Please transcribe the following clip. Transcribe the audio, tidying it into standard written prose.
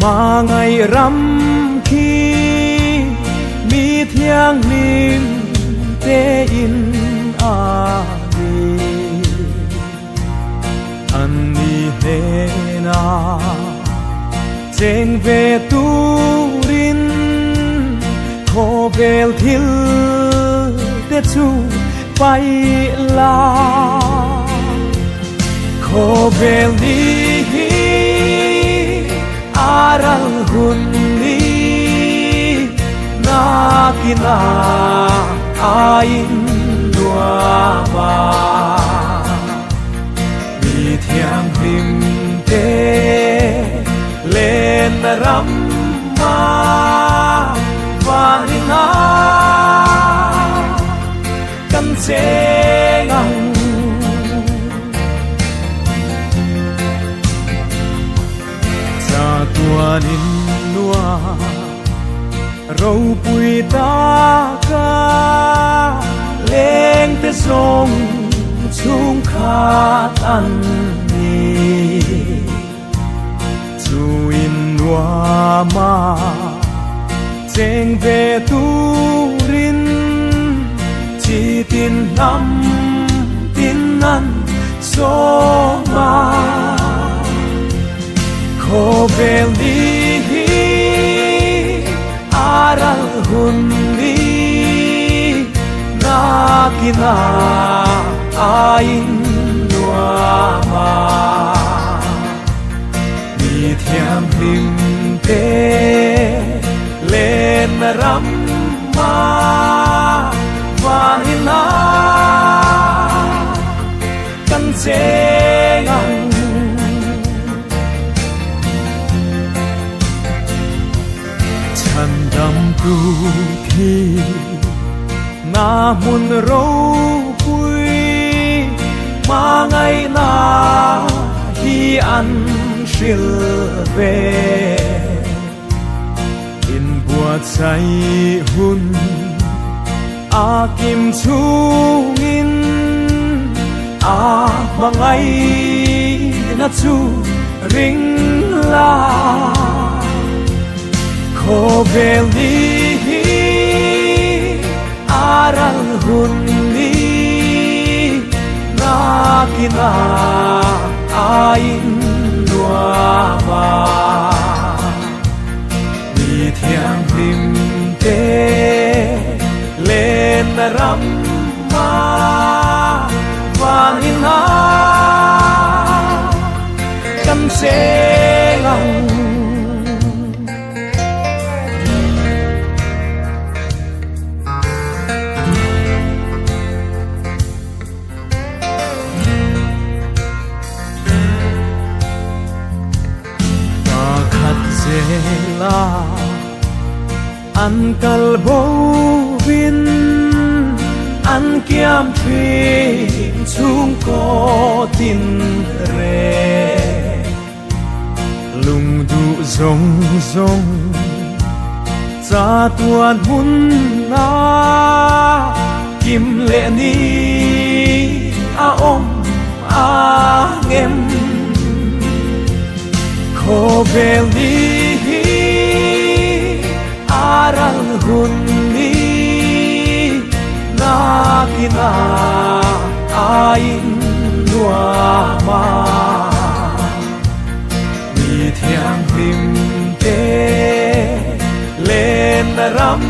mà ngày rắm khi mi thiang nim te in a đi anh đi he na trên về tu rin khô bel thil te chu bay la khô bel đi aral hun ni na kina ain dua ma mi thiang lim te lên ram ma và na căn chế ngang cha tua nin nua râu bụi ta ca lên te sông chung khát ăn ni chu in nua ma cheng về tu rin chỉ tin năm tin ăn số ma khô bel đi aral hun đi na kina ain nua ma mi thiam lim te lên ram ma và na căn chế ngang chan dam tu khi na mun râu bụi mà ngày na hi ăn shil về in bua cháy hun a kim chung in a mà ngày na chu ring la khô bel đi aral hun đi na kina ain nua ma mi thiang lim te lên ram ma và na căn chế ngang la an kal bo vin an kiam phi chung ko tin re lung du zong zong cha tuan hun na kim lệ ni a om a ngem khô bel đi aral hun ni na kina ain nua ma mi thiang lim te lên ram